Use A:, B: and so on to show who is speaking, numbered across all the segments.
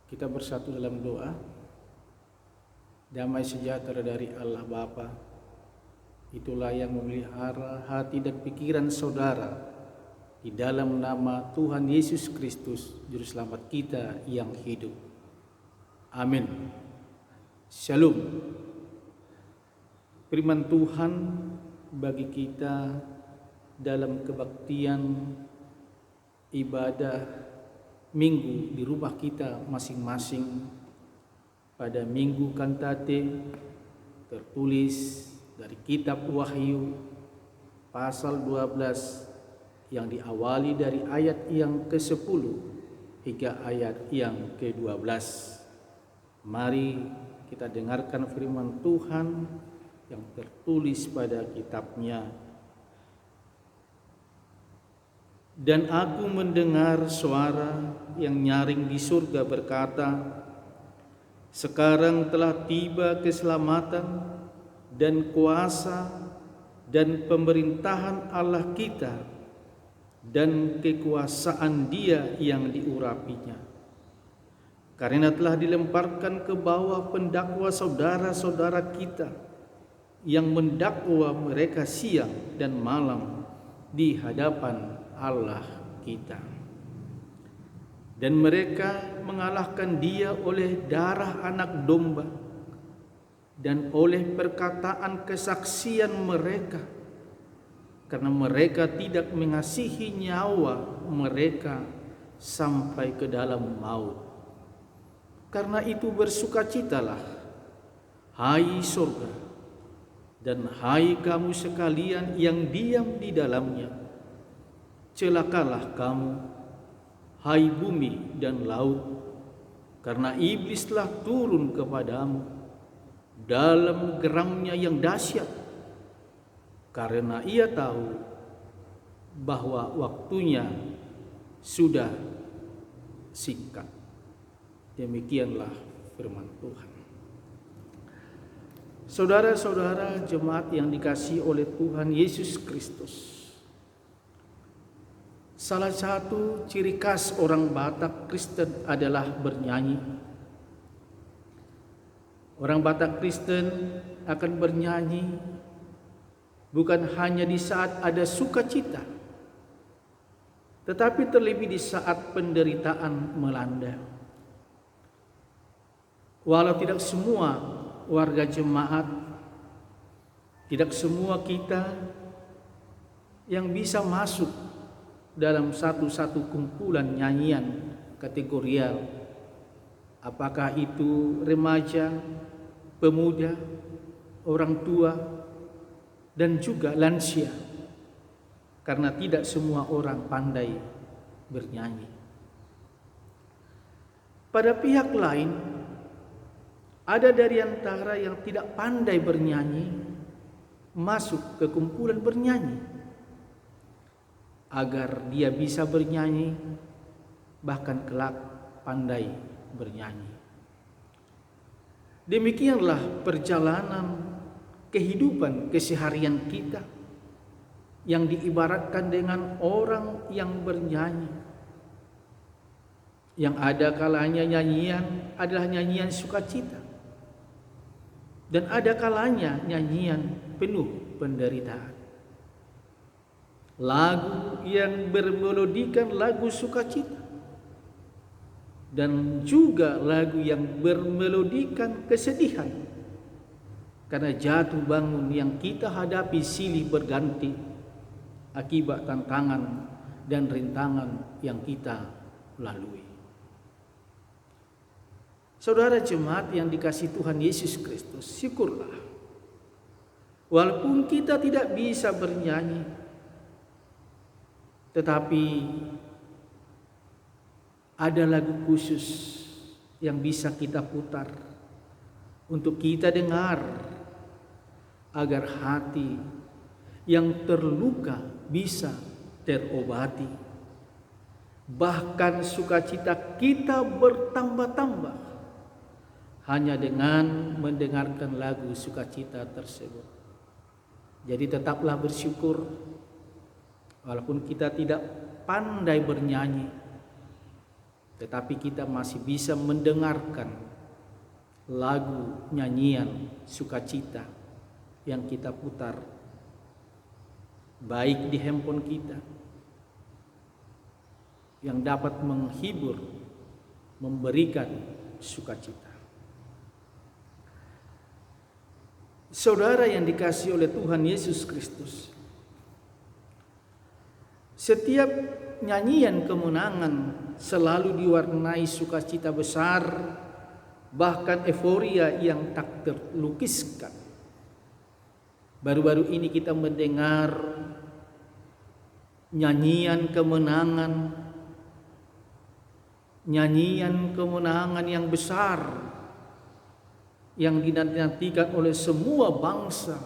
A: Kita bersatu dalam doa. Damai sejahtera dari Allah Bapa, itulah yang memelihara hati dan pikiran saudara di dalam nama Tuhan Yesus Kristus, Juru Selamat kita yang hidup. Amin. Shalom. Firman Tuhan bagi kita dalam kebaktian ibadah minggu di rumah kita masing-masing pada Minggu Kantate tertulis dari kitab Wahyu pasal 12 yang diawali dari ayat yang ke-10 hingga ayat yang ke-12. Mari kita dengarkan firman Tuhan yang tertulis pada kitabnya. Dan aku mendengar suara yang nyaring di surga berkata, sekarang telah tiba keselamatan dan kuasa dan pemerintahan Allah kita dan kekuasaan Dia yang diurapinya. Karena telah dilemparkan ke bawah pendakwa saudara-saudara kita yang mendakwa mereka siang dan malam di hadapan Allah kita. Dan mereka mengalahkan Dia oleh darah anak domba dan oleh perkataan kesaksian mereka, karena mereka tidak mengasihi nyawa mereka sampai ke dalam maut. Karena itu bersukacitalah, hai surga, dan hai kamu sekalian yang diam di dalamnya. Celakalah kamu, hai bumi dan laut, karena iblis telah turun kepadamu dalam geramnya yang dahsyat, karena ia tahu bahwa waktunya sudah singkat. Demikianlah firman Tuhan. Saudara-saudara jemaat yang dikasihi oleh Tuhan Yesus Kristus, salah satu ciri khas orang Batak Kristen adalah bernyanyi. Orang Batak Kristen akan bernyanyi bukan hanya di saat ada sukacita, tetapi terlebih di saat penderitaan melanda. Walau tidak semua warga jemaat, tidak semua kita yang bisa masuk dalam satu-satu kumpulan nyanyian kategorial, apakah itu remaja, pemuda, orang tua, dan juga lansia, karena tidak semua orang pandai bernyanyi. Pada pihak lain, ada dari antara yang tidak pandai bernyanyi masuk ke kumpulan bernyanyi, agar dia bisa bernyanyi, bahkan kelak pandai bernyanyi. Demikianlah perjalanan kehidupan keseharian kita yang diibaratkan dengan orang yang bernyanyi. Yang ada kalanya nyanyian adalah nyanyian sukacita, dan ada kalanya nyanyian penuh penderitaan. Lagu yang bermelodikan lagu sukacita, dan juga lagu yang bermelodikan kesedihan, karena jatuh bangun yang kita hadapi silih berganti akibat tantangan dan rintangan yang kita lalui. Saudara jemaat yang dikasihi Tuhan Yesus Kristus, syukurlah walaupun kita tidak bisa bernyanyi, tetapi ada lagu khusus yang bisa kita putar untuk kita dengar, agar hati yang terluka bisa terobati. Bahkan sukacita kita bertambah-tambah hanya dengan mendengarkan lagu sukacita tersebut. Jadi tetaplah bersyukur walaupun kita tidak pandai bernyanyi, tetapi kita masih bisa mendengarkan lagu nyanyian sukacita yang kita putar baik di handphone kita, yang dapat menghibur, memberikan sukacita. Saudara yang dikasihi oleh Tuhan Yesus Kristus, setiap nyanyian kemenangan selalu diwarnai sukacita besar, bahkan euforia yang tak terlukiskan. Baru-baru ini kita mendengar nyanyian kemenangan yang besar yang dinantikan oleh semua bangsa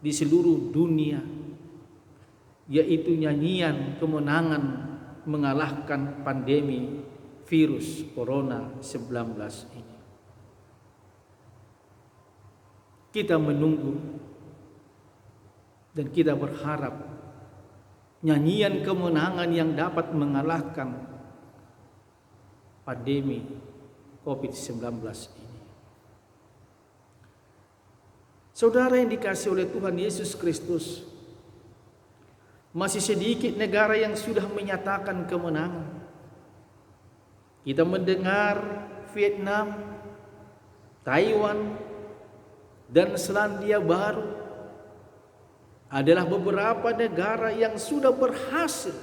A: di seluruh dunia, yaitu nyanyian kemenangan mengalahkan pandemi virus Corona 19 ini. Kita menunggu dan kita berharap nyanyian kemenangan yang dapat mengalahkan pandemi COVID-19 ini. Saudara yang dikasihi oleh Tuhan Yesus Kristus, masih sedikit negara yang sudah menyatakan kemenangan. Kita mendengar Vietnam, Taiwan, dan Selandia Baru adalah beberapa negara yang sudah berhasil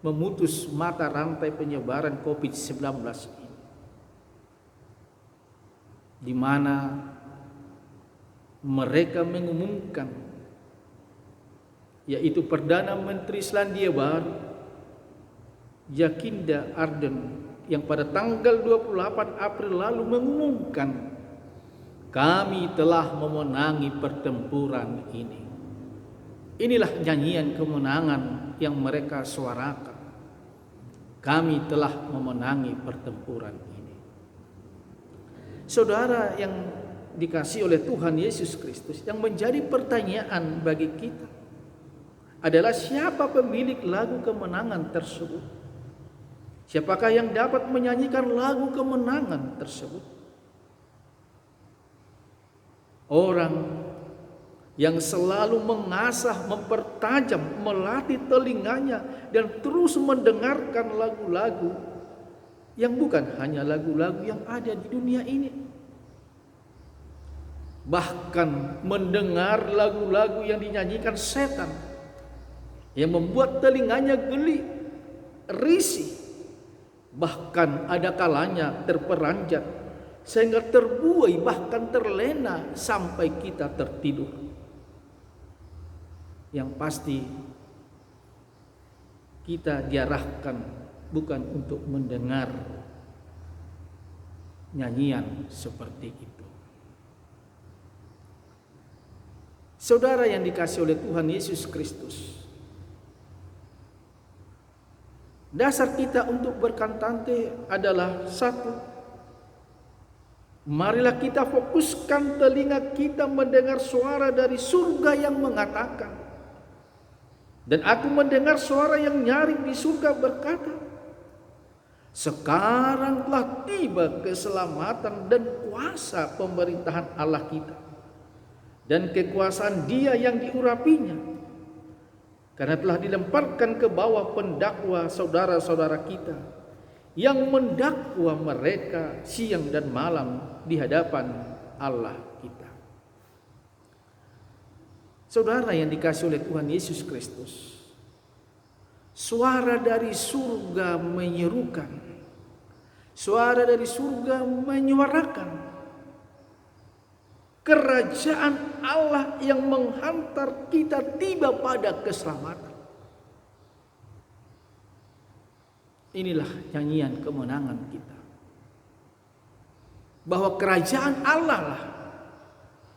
A: memutus mata rantai penyebaran COVID-19 ini, di mana mereka mengumumkan, yaitu Perdana Menteri Selandia Baru Jacinda Ardern yang pada tanggal 28 April lalu mengumumkan, kami telah memenangi pertempuran ini. Inilah nyanyian kemenangan yang mereka suarakan. Kami telah memenangi pertempuran ini. Saudara yang dikasihi oleh Tuhan Yesus Kristus, yang menjadi pertanyaan bagi kita adalah siapa pemilik lagu kemenangan tersebut? Siapakah yang dapat menyanyikan lagu kemenangan tersebut? Orang yang selalu mengasah, mempertajam, melatih telinganya dan terus mendengarkan lagu-lagu yang bukan hanya lagu-lagu yang ada di dunia ini, bahkan mendengar lagu-lagu yang dinyanyikan setan yang membuat telinganya geli, risih, bahkan ada kalanya terperanjat sehingga terbuai, bahkan terlena sampai kita tertidur. Yang pasti kita diarahkan bukan untuk mendengar nyanyian seperti itu. Saudara yang dikasihi oleh Tuhan Yesus Kristus, dasar kita untuk berkantante adalah satu, marilah kita fokuskan telinga kita mendengar suara dari surga yang mengatakan, dan aku mendengar suara yang nyaring di surga berkata, sekarang telah tiba keselamatan dan kuasa pemerintahan Allah kita dan kekuasaan Dia yang diurapinya, karena telah dilemparkan ke bawah pendakwa saudara-saudara kita yang mendakwa mereka siang dan malam di hadapan Allah kita. Saudara yang dikasihi oleh Tuhan Yesus Kristus, suara dari surga menyerukan, suara dari surga menyuarakan kerajaan Allah yang menghantar kita tiba pada keselamatan. Inilah nyanyian kemenangan kita, bahwa kerajaan Allah lah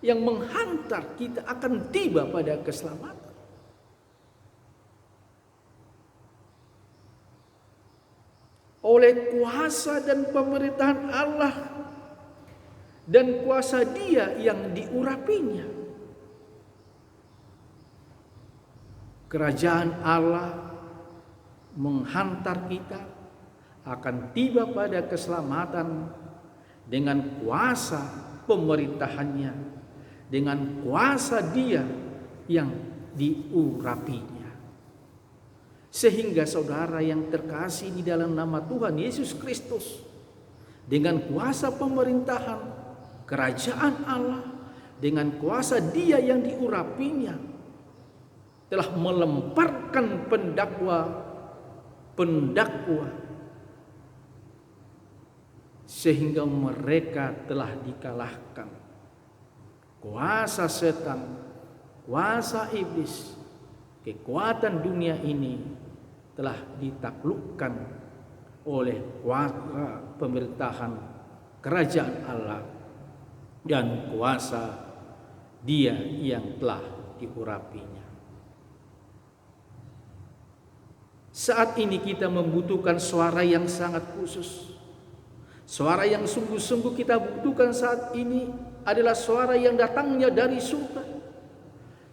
A: yang menghantar kita akan tiba pada keselamatan. Oleh kuasa dan pemerintahan Allah dan kuasa Dia yang diurapinya, kerajaan Allah menghantar kita akan tiba pada keselamatan dengan kuasa pemerintahannya, dengan kuasa Dia yang diurapinya. Sehingga saudara yang terkasih di dalam nama Tuhan Yesus Kristus, dengan kuasa pemerintahan kerajaan Allah, dengan kuasa Dia yang diurapinya, telah melemparkan pendakwa sehingga mereka telah dikalahkan. Kuasa setan, kuasa iblis, kekuatan dunia ini telah ditaklukkan oleh kuasa pemerintahan kerajaan Allah dan kuasa Dia yang telah diurapinya. Saat ini kita membutuhkan suara yang sangat khusus. Suara yang sungguh-sungguh kita butuhkan saat ini adalah suara yang datangnya dari surga.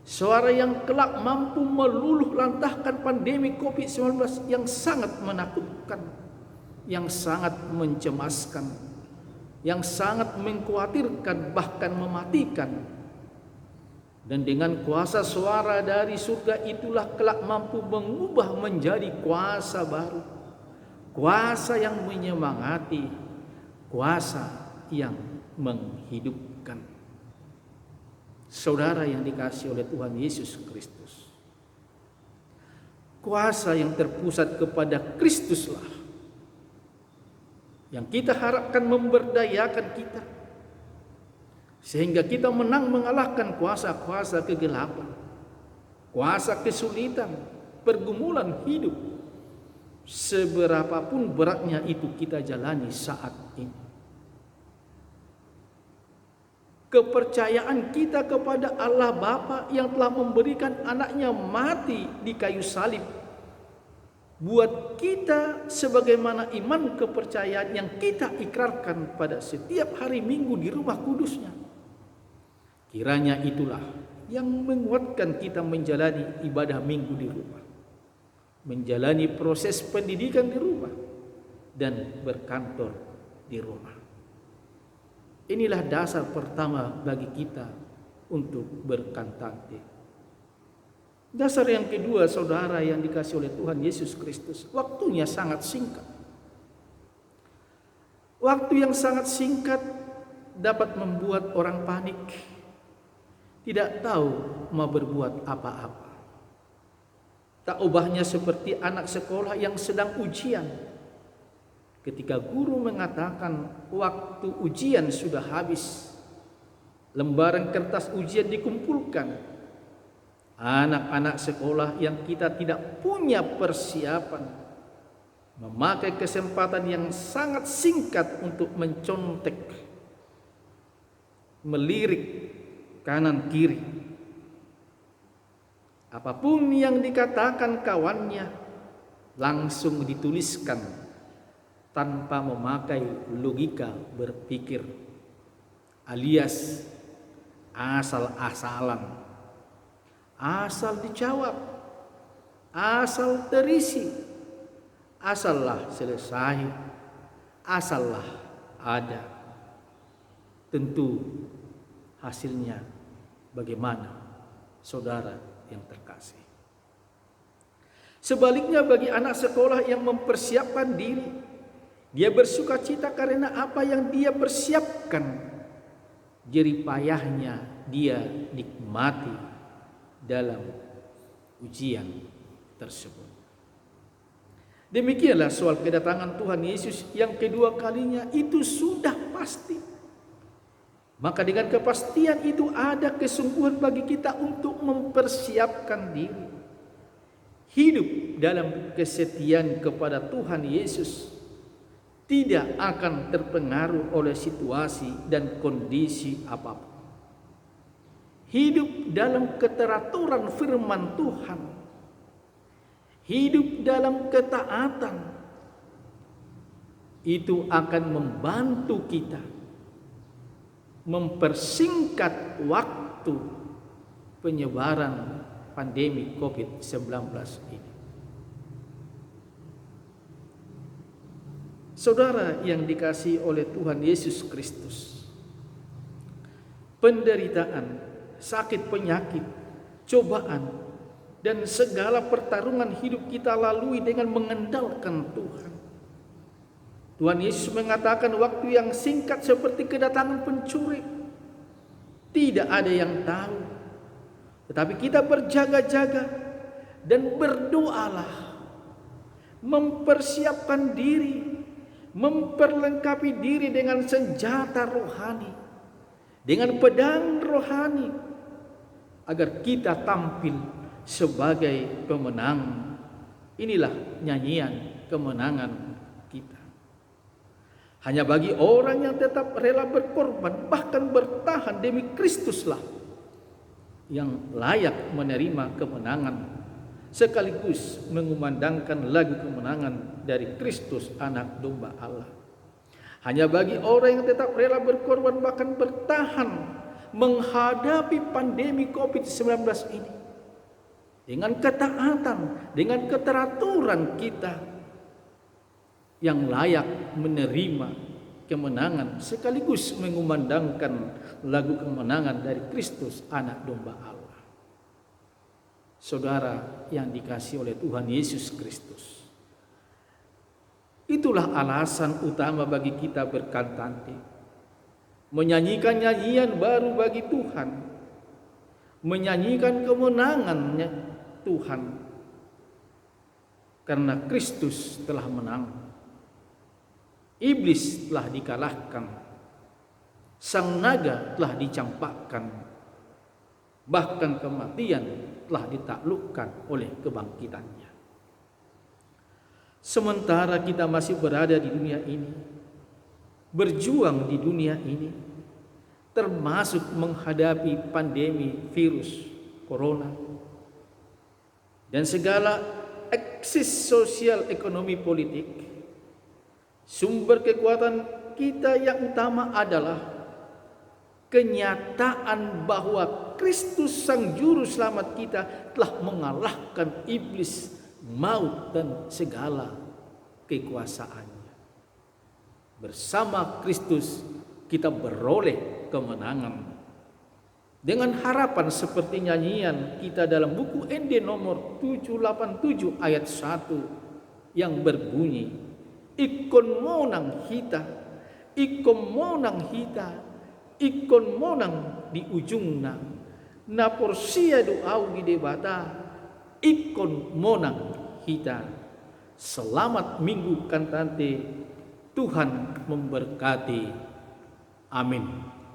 A: Suara yang kelak mampu meluluh lantahkan pandemi COVID-19 yang sangat menakutkan, yang sangat mencemaskan, yang sangat mengkhawatirkan, bahkan mematikan. Dan dengan kuasa suara dari surga itulah kelak mampu mengubah menjadi kuasa baru, kuasa yang menyemangati, kuasa yang menghidupkan. Saudara yang dikasihi oleh Tuhan Yesus Kristus, kuasa yang terpusat kepada Kristuslah yang kita harapkan memberdayakan kita, sehingga kita menang mengalahkan kuasa-kuasa kegelapan, kuasa kesulitan, pergumulan hidup, seberapapun beratnya itu kita jalani saat ini. Kepercayaan kita kepada Allah Bapa yang telah memberikan anaknya mati di kayu salib, buat kita sebagaimana iman kepercayaan yang kita ikrarkan pada setiap hari Minggu di rumah kudusnya. Kiranya itulah yang menguatkan kita menjalani ibadah Minggu di rumah, menjalani proses pendidikan di rumah, dan berkantor di rumah. Inilah dasar pertama bagi kita untuk berkantante. Dasar yang kedua, saudara yang dikasihi oleh Tuhan Yesus Kristus, waktunya sangat singkat. Waktu yang sangat singkat dapat membuat orang panik, tidak tahu mau berbuat apa-apa. Tak ubahnya seperti anak sekolah yang sedang ujian. Ketika guru mengatakan waktu ujian sudah habis, lembaran kertas ujian dikumpulkan. Anak-anak sekolah yang kita tidak punya persiapan memakai kesempatan yang sangat singkat untuk mencontek, melirik kanan kiri. Apapun yang dikatakan kawannya langsung dituliskan tanpa memakai logika berpikir, alias asal-asalan, asal dijawab, asal terisi, asallah selesai, asallah ada. Tentu hasilnya bagaimana, saudara yang terkasih? Sebaliknya bagi anak sekolah yang mempersiapkan diri, dia bersuka cita karena apa yang dia persiapkan. Jerih payahnya dia nikmati dalam ujian tersebut. Demikianlah soal kedatangan Tuhan Yesus yang kedua kalinya itu sudah pasti. Maka dengan kepastian itu ada kesungguhan bagi kita untuk mempersiapkan diri. Hidup dalam kesetiaan kepada Tuhan Yesus tidak akan terpengaruh oleh situasi dan kondisi apapun. Hidup dalam keteraturan firman Tuhan, hidup dalam ketaatan, itu akan membantu kita mempersingkat waktu penyebaran pandemi COVID-19 ini. Saudara yang dikasihi oleh Tuhan Yesus Kristus, penderitaan, sakit penyakit, cobaan, dan segala pertarungan hidup kita lalui dengan mengandalkan Tuhan. Tuhan Yesus mengatakan waktu yang singkat seperti kedatangan pencuri. Tidak ada yang tahu. Tetapi kita berjaga-jaga dan berdoalah. Mempersiapkan diri. Memperlengkapi diri dengan senjata rohani. Dengan pedang rohani. Agar kita tampil sebagai pemenang. Inilah nyanyian kemenangan kita. Hanya bagi orang yang tetap rela berkorban, bahkan bertahan demi Kristuslah, yang layak menerima kemenangan, sekaligus mengumandangkan lagu kemenangan dari Kristus Anak Domba Allah. Hanya bagi orang yang tetap rela berkorban, bahkan bertahan menghadapi pandemi COVID-19 ini, dengan ketaatan, dengan keteraturan kita, yang layak menerima kemenangan sekaligus mengumandangkan lagu kemenangan dari Kristus Anak Domba Allah. Saudara yang dikasihi oleh Tuhan Yesus Kristus, itulah alasan utama bagi kita berkata-kata, menyanyikan nyanyian baru bagi Tuhan, menyanyikan kemenangannya Tuhan, karena Kristus telah menang. Iblis telah dikalahkan, sang naga telah dicampakkan, bahkan kematian telah ditaklukkan oleh kebangkitannya. Sementara kita masih berada di dunia ini, berjuang di dunia ini, termasuk menghadapi pandemi virus corona dan segala eksis sosial ekonomi politik, sumber kekuatan kita yang utama adalah kenyataan bahwa Kristus Sang Juru Selamat kita telah mengalahkan iblis, maut, dan segala kekuasaannya. Bersama Kristus kita beroleh kemenangan. Dengan harapan seperti nyanyian kita dalam buku ND nomor 787 ayat 1 yang berbunyi, ikon monang hita, ikon monang hita, ikon monang di ujungna, na porsia doau di debata, ikon monang hita. Selamat Minggu Kantante, Tuhan memberkati. Amin.